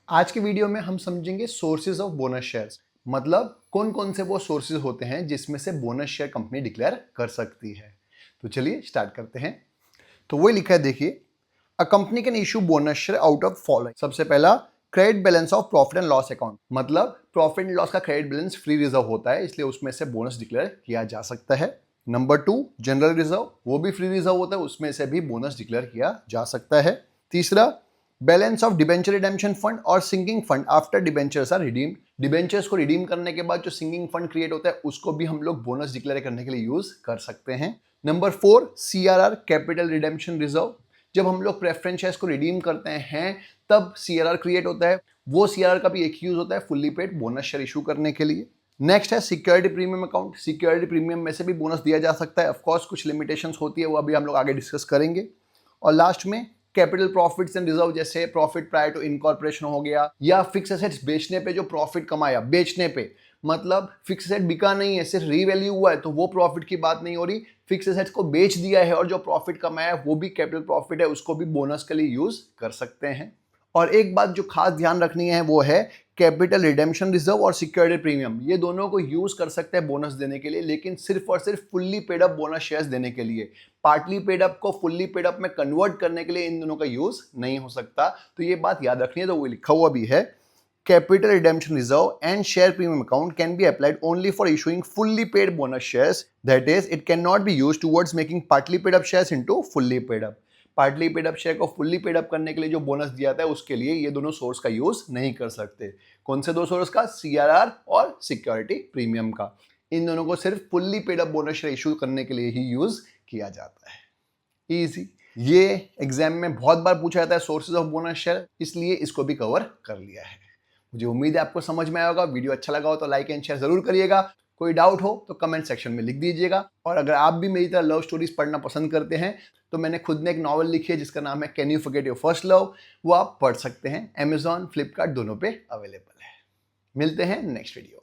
आज के वीडियो में हम समझेंगे सोर्सेज ऑफ बोनस शेयर्स, मतलब कौन कौन से वो सोर्सेज होते हैं जिसमें से बोनस शेयर कंपनी डिक्लेयर कर सकती है। तो चलिए स्टार्ट करते हैं। तो वही लिखा है, देखिए, a company can issue bonus share out of following. सबसे पहला, credit balance of profit and loss account, मतलब प्रॉफिट एंड लॉस का क्रेडिट बैलेंस फ्री रिजर्व होता है, इसलिए उसमें से बोनस डिक्लेयर किया जा सकता है। नंबर 2, जनरल रिजर्व, वो भी फ्री रिजर्व होता है, उसमें से भी बोनस डिक्लेयर किया जा सकता है। तीसरा, balance of debenture redemption fund और sinking fund after debentures are redeemed. Debentures को रिडीम करने के बाद जो सिंकिंग फंड क्रिएट होता है उसको भी हम लोग बोनस डिक्लेयर करने के लिए यूज कर सकते हैं। Number 4, CRR, capital redemption reserve, जब हम लोग प्रेफरेंस शेयर्स को रिडीम करते हैं तब सीआरआर क्रिएट होता है, वो सीआरआर का भी एक यूज होता है fully paid bonus share issue करने के लिए। नेक्स्ट है security premium account. Security premium में से भी बोनस दिया जा सकता है, ऑफ कोर्स कुछ लिमिटेशंस होती है, वो अभी हम लोग आगे डिस्कस करेंगे। और लास्ट में कैपिटल प्रॉफिट्स एंड रिजर्व, जैसे प्रॉफिट प्रायर टू इनकॉर्पोरेशन हो गया, या फिक्स एसेट्स बेचने पे जो प्रॉफिट कमाया, बेचने पे मतलब फिक्स एसेट बिका नहीं है, सिर्फ रीवैल्यू हुआ है, तो वो प्रॉफिट की बात नहीं हो रही, फिक्स एसेट्स को बेच दिया है और जो प्रॉफिट कमाया है वो भी कैपिटल प्रॉफिट है, उसको भी बोनस के लिए यूज कर सकते हैं। और एक बात जो खास ध्यान रखनी है वो है कैपिटल रिडेम्पशन रिजर्व और सिक्योरिटी प्रीमियम, ये दोनों को यूज कर सकते हैं बोनस देने के लिए, लेकिन सिर्फ और सिर्फ fully paid up bonus shares देने के लिए। पार्टली पेड अप को फुल्ली पेड अप में कन्वर्ट करने के लिए इन दोनों का यूज नहीं हो सकता, तो ये बात याद रखनी है। तो वो लिखा हुआ भी है, capital redemption reserve and share premium account can be applied only for issuing fully paid bonus shares. That is, it cannot be used towards making partly paid up shares into fully paid up. Partly paid up share को fully paid up करने के लिए जो bonus दिया जाता है उसके लिए ये दोनों सोर्स का यूज नहीं कर सकते। कौन से दो सोर्स का? सीआरआर और सिक्योरिटी प्रीमियम का। इन दोनों को सिर्फ fully paid up bonus share issue करने के लिए ही यूज किया जाता है। इजी, ये एग्जाम में बहुत बार पूछा जाता है सोर्सेज ऑफ बोनस शेयर, इसलिए इसको भी कवर कर लिया है। मुझे उम्मीद है आपको समझ में आया होगा। वीडियो अच्छा लगा हो तो लाइक एंड शेयर जरूर करिएगा। कोई डाउट हो तो कमेंट सेक्शन में लिख दीजिएगा। और अगर आप भी मेरी तरह लव स्टोरीज पढ़ना पसंद करते हैं तो मैंने खुद ने एक नॉवल लिखी है जिसका नाम है can you forget your first love, वो आप पढ़ सकते हैं। Amazon, फ्लिपकार्ट दोनों पे अवेलेबल है। मिलते हैं नेक्स्ट वीडियो।